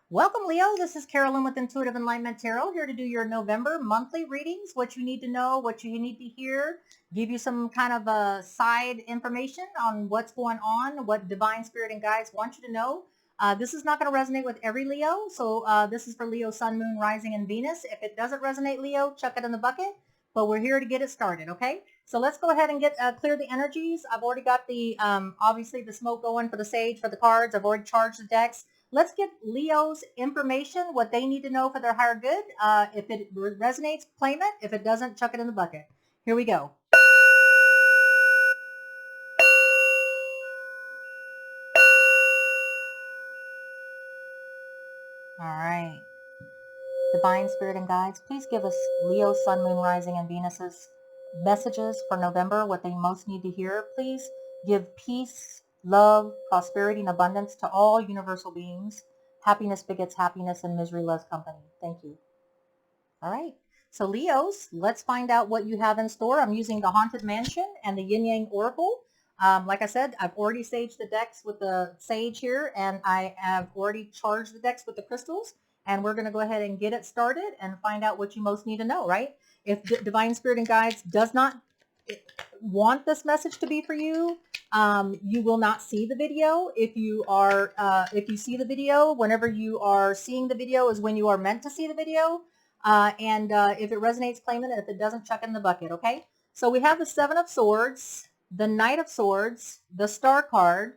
Welcome, Leo. This is Carolyn with Intuitive Enlightenment Tarot, here to do your November monthly readings, what you need to know, what you need to hear, give you some kind of side information on what's going on, what Divine Spirit and Guides want you to know. This is not going to resonate with every Leo, so this is for Leo, Sun, Moon, Rising, and Venus. If it doesn't resonate, Leo, chuck it in the bucket, but we're here to get it started, okay? So let's go ahead and get clear the energies. I've already got the, obviously, the smoke going for the sage, for the cards. I've already charged the decks. Let's get Leo's information, what they need to know for their higher good. If it resonates, claim it. If it doesn't, chuck it in the bucket. Here we go. All right. Divine Spirit and Guides, please give us Leo, Sun, Moon, Rising, and Venus's messages for November, what they most need to hear. Please give peace, love, prosperity, and abundance to all universal beings. Happiness begets happiness, and misery loves company. Thank you. All right. So Leos, let's find out what you have in store. I'm using the Haunted Mansion and the Yin Yang Oracle. Like I said, I've already saged the decks with the sage here, and I have already charged the decks with the crystals. And we're going to go ahead and get it started and find out what you most need to know, right? If Divine Spirit and Guides does not want this message to be for you, you will not see the video. If you see the video, whenever you are seeing the video is when you are meant to see the video. If it resonates, claim it. And if it doesn't, chuck it in the bucket, okay? So we have the Seven of Swords, the Knight of Swords, the Star card.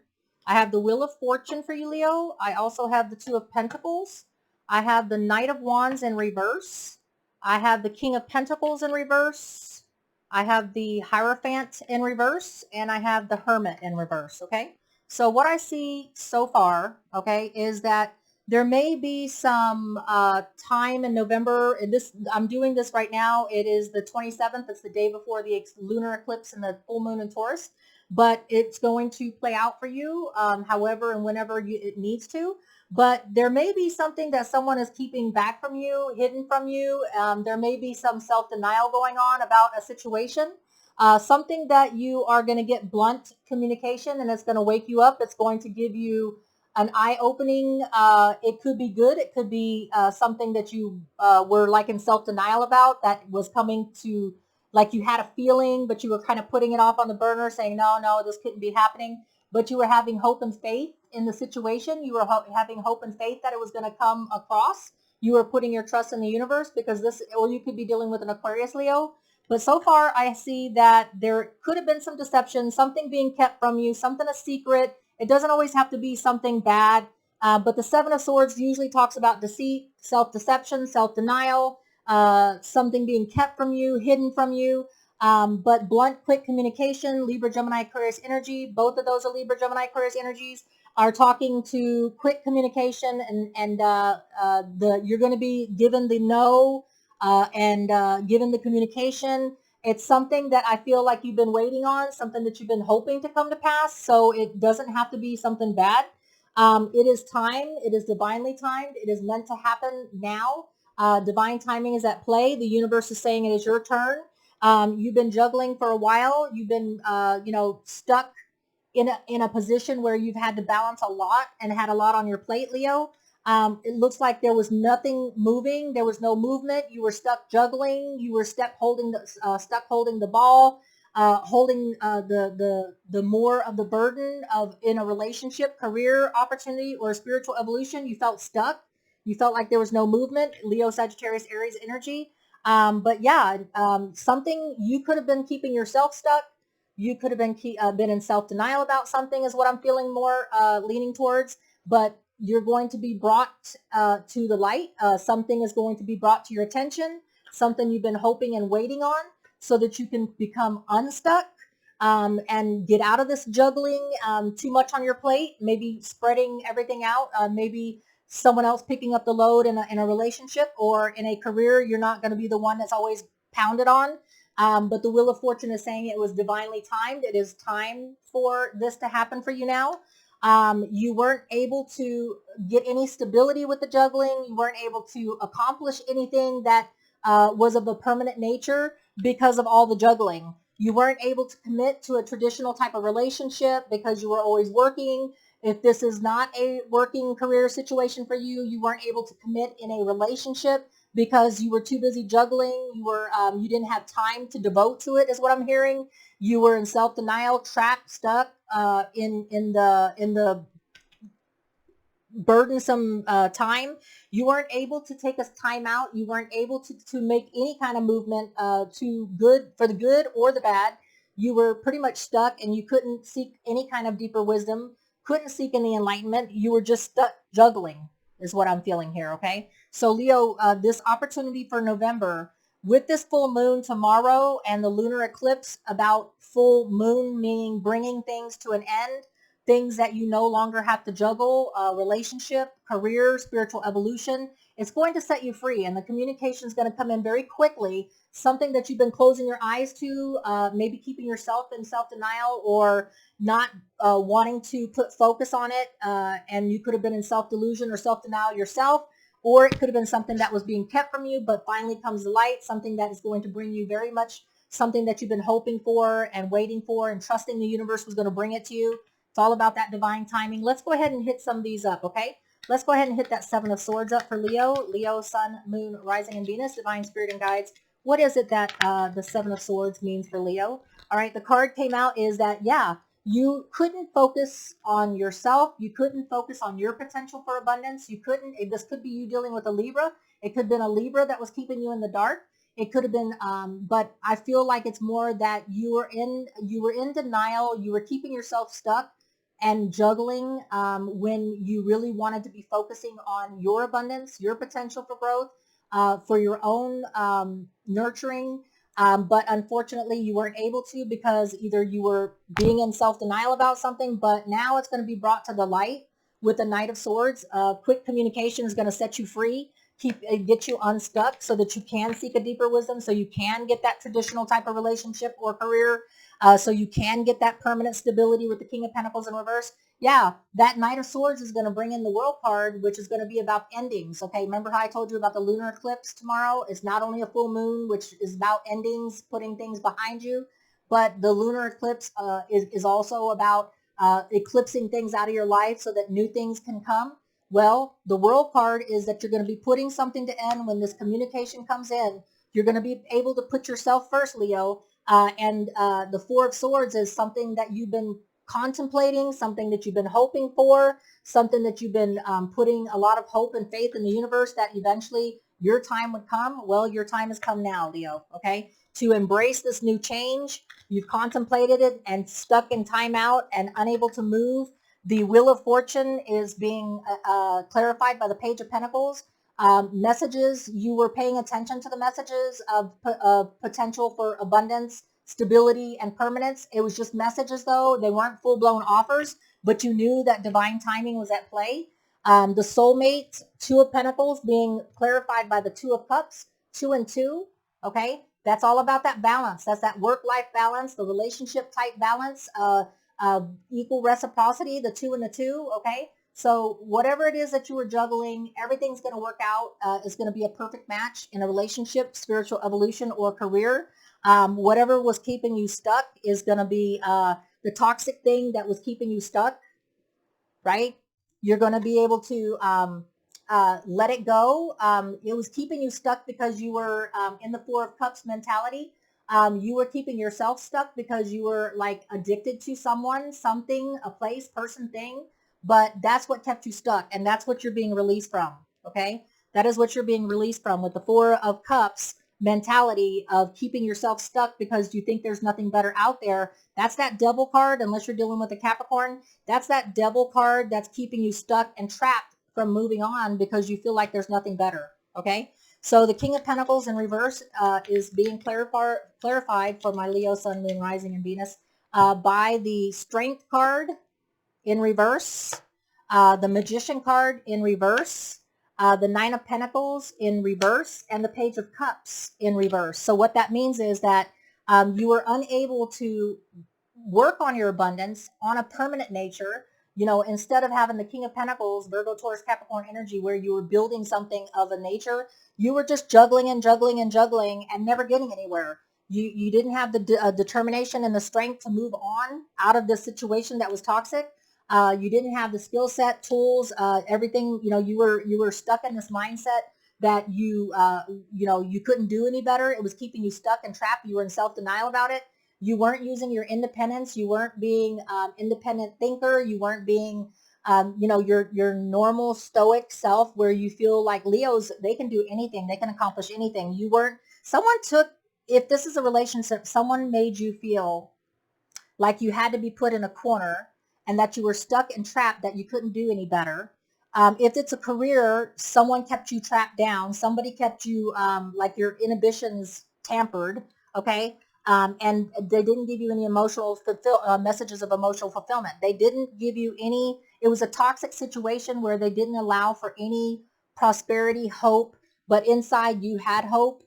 I have the Wheel of Fortune for you, Leo. I also have the Two of Pentacles. I have the Knight of Wands in reverse. I have the King of Pentacles in reverse. I have the Hierophant in reverse. And I have the Hermit in reverse, okay? So what I see so far, okay, is that there may be some time in November. And I'm doing this right now. It is the 27th. It's the day before the lunar eclipse and the full moon in Taurus. But it's going to play out for you however and whenever it needs to. But there may be something that someone is keeping back from you, hidden from you. There may be some self-denial going on about a situation. Something that you are going to get blunt communication, and it's going to wake you up. It's going to give you an eye-opening. It could be good. It could be something that you were like in self-denial about, that was coming to, like you had a feeling, but you were kind of putting it off on the burner, saying, no, this couldn't be happening. But you were having hope and faith in the situation. You were having hope and faith that it was going to come across. You were putting your trust in the universe, because or you could be dealing with an Aquarius, Leo. But so far, I see that there could have been some deception, something being kept from you, something a secret. It doesn't always have to be something bad. But the Seven of Swords usually talks about deceit, self-deception, self-denial, something being kept from you, hidden from you. But blunt, quick communication, Libra, Gemini, Aquarius energy, both of those are Libra, Gemini, Aquarius energies, are talking to quick communication, and you're going to be given the no, and given the communication. It's something that I feel like you've been waiting on, something that you've been hoping to come to pass. So it doesn't have to be something bad. It is time. It is divinely timed. It is meant to happen now. Divine timing is at play. The universe is saying it is your turn. You've been juggling for a while. You've been, stuck in a position where you've had to balance a lot and had a lot on your plate, Leo. It looks like there was nothing moving. There was no movement. You were stuck juggling. You were stuck holding the ball, holding the more of the burden of, in a relationship, career opportunity, or spiritual evolution. You felt stuck. You felt like there was no movement. Leo, Sagittarius, Aries energy. But yeah, something, you could have been keeping yourself stuck. You could have been in self-denial about something, is what I'm feeling more leaning towards. But you're going to be brought to the light. Something is going to be brought to your attention, something you've been hoping and waiting on, so that you can become unstuck and get out of this juggling too much on your plate, maybe spreading everything out, maybe someone else picking up the load in a relationship or in a career. You're not going to be the one that's always pounded on. But the Wheel of Fortune is saying it was divinely timed. It is time for this to happen for you now. You weren't able to get any stability with the juggling. You weren't able to accomplish anything that was of a permanent nature because of all the juggling. You weren't able to commit to a traditional type of relationship because you were always working. If this is not a working career situation for you, you weren't able to commit in a relationship because you were too busy juggling. You didn't have time to devote to it, is what I'm hearing. You were in self-denial, trapped, stuck in the burdensome time. You weren't able to take a time out. You weren't able to make any kind of movement to good, for the good or the bad. You were pretty much stuck, and you couldn't seek any kind of deeper wisdom, couldn't seek any enlightenment. You were just stuck juggling, is what I'm feeling here. Okay, so Leo, this opportunity for November with this full moon tomorrow and the lunar eclipse, about full moon meaning bringing things to an end, things that you no longer have to juggle, relationship, career, spiritual evolution. It's going to set you free, and the communication is going to come in very quickly. Something that you've been closing your eyes to, maybe keeping yourself in self-denial, or not wanting to put focus on it, and you could have been in self-delusion or self-denial yourself, or it could have been something that was being kept from you, but finally comes to light, something that is going to bring you very much something that you've been hoping for and waiting for and trusting the universe was going to bring it to you. It's all about that divine timing. Let's go ahead and hit some of these up, okay? Let's go ahead and hit that Seven of Swords up for Leo. Leo, Sun, Moon, Rising, and Venus, Divine Spirit and Guides. What is it that the Seven of Swords means for Leo? All right, the card came out is that, yeah, you couldn't focus on yourself. You couldn't focus on your potential for abundance. You couldn't, this could be you dealing with a Libra. It could have been a Libra that was keeping you in the dark. It could have been, but I feel like it's more that you were in denial. You were keeping yourself stuck and juggling when you really wanted to be focusing on your abundance, your potential for growth, for your own nurturing. But unfortunately, you weren't able to because either you were being in self-denial about something, but now it's going to be brought to the light with the Knight of Swords. Quick communication is going to set you free, get you unstuck so that you can seek a deeper wisdom, so you can get that traditional type of relationship or career, so you can get that permanent stability with the King of Pentacles in reverse. Yeah, that Knight of Swords is going to bring in the World card, which is going to be about endings. Okay, remember how I told you about the lunar eclipse tomorrow? It's not only a full moon, which is about endings, putting things behind you, but the lunar eclipse is also about eclipsing things out of your life so that new things can come. Well, the World card is that you're going to be putting something to end when this communication comes in. You're going to be able to put yourself first, Leo. And the Four of Swords is something that you've been contemplating, something that you've been hoping for, something that you've been putting a lot of hope and faith in the universe that eventually your time would come. Well, your time has come now, Leo, okay? To embrace this new change. You've contemplated it and stuck in timeout and unable to move. The Wheel of Fortune is being clarified by the Page of Pentacles. Messages, you were paying attention to the messages of potential for abundance, stability, and permanence. It was just messages, though. They weren't full-blown offers, but you knew that divine timing was at play. The soulmate, Two of Pentacles, being clarified by the Two of Cups, 2 and 2, okay? That's all about that balance. That's that work-life balance, the relationship-type balance, equal reciprocity, the 2 and the 2, okay? So whatever it is that you were juggling, everything's going to work out. It's going to be a perfect match in a relationship, spiritual evolution, or career. Whatever was keeping you stuck is going to be the toxic thing that was keeping you stuck, right? You're going to be able to let it go. It was keeping you stuck because you were in the Four of Cups mentality. You were keeping yourself stuck because you were like addicted to someone, something, a place, person, thing. But that's what kept you stuck, and that's what you're being released from, okay? That is what you're being released from with the Four of Cups mentality of keeping yourself stuck because you think there's nothing better out there. That's that Devil card, unless you're dealing with a Capricorn. That's that Devil card that's keeping you stuck and trapped from moving on because you feel like there's nothing better, okay? So the King of Pentacles in reverse is being clarified for my Leo, Sun, Moon, Rising, and Venus by the Strength card in reverse, the Magician card in reverse, the Nine of Pentacles in reverse, and the Page of Cups in reverse. So what that means is that you were unable to work on your abundance on a permanent nature. You know, instead of having the King of Pentacles, Virgo, Taurus, Capricorn energy, where you were building something of a nature, you were just juggling and juggling and juggling and never getting anywhere. You didn't have the determination and the strength to move on out of this situation that was toxic. You didn't have the skill set, tools, everything. You were stuck in this mindset that you couldn't do any better. It was keeping you stuck and trapped. You were in self-denial about it. You weren't using your independence. You weren't being independent thinker. You weren't being your normal stoic self, where you feel like Leos, they can do anything, they can accomplish anything. You weren't. Someone took, if this is a relationship, someone made you feel like you had to be put in a corner and that you were stuck and trapped, that you couldn't do any better. If it's a career, someone kept you trapped down. Somebody kept you like your inhibitions tampered. Okay. And they didn't give you any messages of emotional fulfillment. They didn't give you any. It was a toxic situation where they didn't allow for any prosperity, hope, but inside you had hope.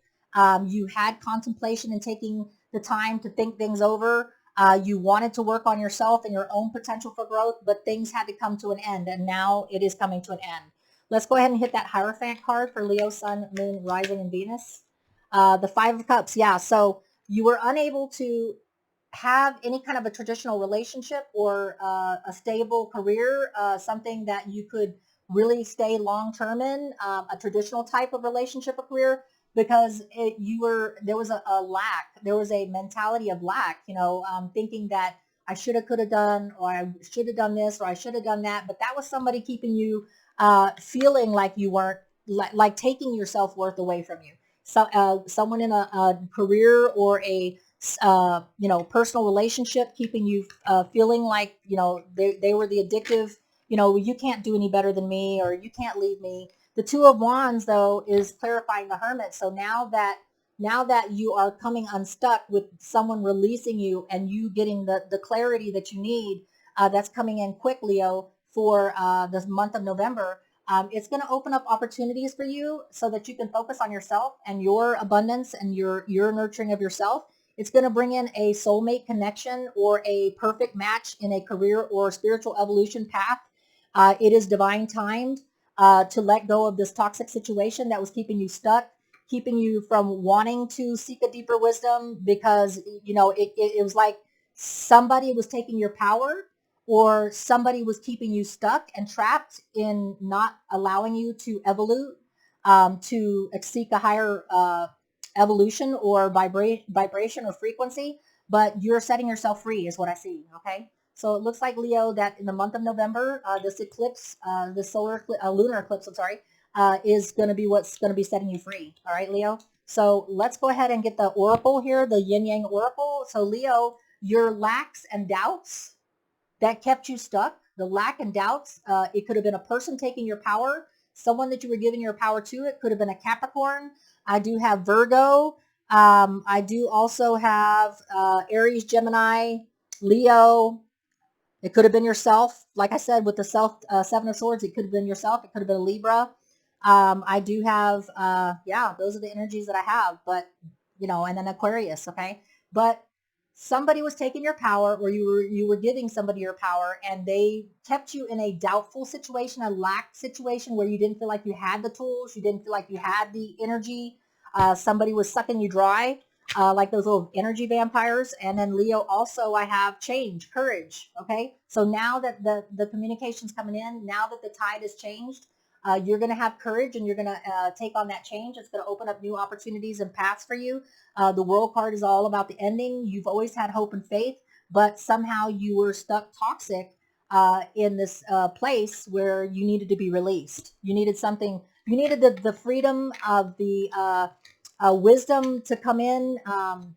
You had contemplation and taking the time to think things over. You wanted to work on yourself and your own potential for growth, but things had to come to an end, and now it is coming to an end. Let's go ahead and hit that Hierophant card for Leo, Sun, Moon, Rising, and Venus. The Five of Cups, yeah. So you were unable to have any kind of a traditional relationship or a stable career, something that you could really stay long term in, a traditional type of relationship or career, because there was a lack. There was a mentality of lack, thinking that I should have, could have done, or I should have done this, or I should have done that. But that was somebody keeping you feeling like you weren't, like taking your self-worth away from you. So someone in a career or a personal relationship, keeping you feeling like, they were the addictive, you can't do any better than me, or you can't leave me. The Two of Wands, though, is clarifying the Hermit. So now that you are coming unstuck with someone releasing you and you getting the clarity that you need, that's coming in quick, Leo, for this month of November. It's going to open up opportunities for you so that you can focus on yourself and your abundance and your nurturing of yourself. It's going to bring in a soulmate connection or a perfect match in a career or spiritual evolution path. It is divine timed to let go of this toxic situation that was keeping you stuck, keeping you from wanting to seek a deeper wisdom, because, it was like somebody was taking your power, or somebody was keeping you stuck and trapped in not allowing you to evolve, to seek a higher evolution or vibration or frequency. But you're setting yourself free is what I see. Okay. So it looks like, Leo, that in the month of November, this eclipse, this lunar eclipse, I'm sorry, is going to be what's going to be setting you free. All right, Leo. So let's go ahead and get the oracle here, the yin yang oracle. So Leo, your lacks and doubts that kept you stuck, the lack and doubts, it could have been a person taking your power, someone that you were giving your power to. It could have been a Capricorn. I do have Virgo. I do also have Aries, Gemini, Leo. It could have been yourself. Like I said, with the Seven of Swords, it could have been yourself. It could have been a Libra. I do have, those are the energies that I have. But, and then Aquarius, okay? But somebody was taking your power, or you were giving somebody your power, and they kept you in a doubtful situation, a lack situation, where you didn't feel like you had the tools. You didn't feel like you had the energy. Somebody was sucking you dry. Like those little energy vampires. And then Leo, also I have change, courage. Okay. So now that the communication's coming in, now that the tide has changed, you're going to have courage, and you're going to take on that change. It's going to open up new opportunities and paths for you. The World card is all about the ending. You've always had hope and faith, but somehow you were stuck toxic in this place where you needed to be released. You needed something. You needed the freedom of the wisdom to come in.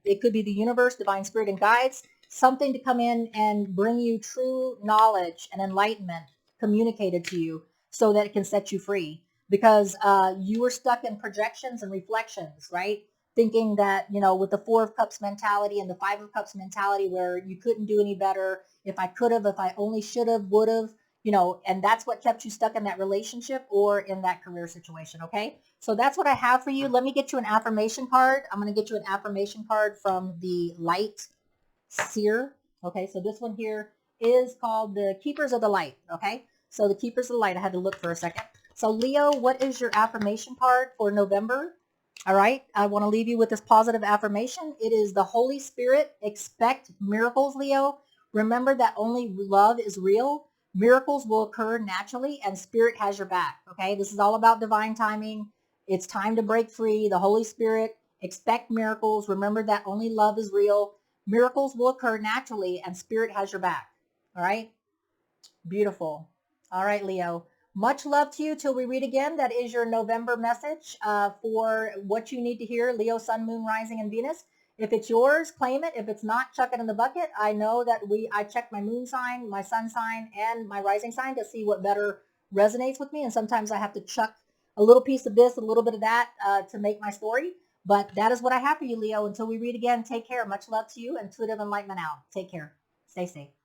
It could be the universe, divine spirit, and guides, something to come in and bring you true knowledge and enlightenment communicated to you so that it can set you free. Because you were stuck in projections and reflections, right? Thinking that, with the Four of Cups mentality and the Five of Cups mentality, where you couldn't do any better. If I could have, if I only should have, would have, and that's what kept you stuck in that relationship or in that career situation. Okay. So that's what I have for you. Let me get you an affirmation card. I'm going to get you an affirmation card from the Light Seer. Okay. So this one here is called the Keepers of the Light. Okay. So the Keepers of the Light, I had to look for a second. So Leo, what is your affirmation card for November? All right. I want to leave you with this positive affirmation. It is the Holy Spirit. Expect miracles, Leo. Remember that only love is real. Miracles will occur naturally and spirit has your back. Okay. This is all about divine timing. It's time to break free. The Holy Spirit, expect miracles. Remember that only love is real. Miracles will occur naturally and spirit has your back. All right. Beautiful. All right, Leo. Much love to you till we read again. That is your November message for what you need to hear, Leo, Sun, Moon, Rising, and Venus. If it's yours, claim it. If it's not, chuck it in the bucket. I know that I check my moon sign, my sun sign, and my rising sign to see what better resonates with me. And sometimes I have to chuck a little piece of this, a little bit of that to make my story. But that is what I have for you, Leo. Until we read again, take care. Much love to you. Intuitive enlightenment out. Take care. Stay safe.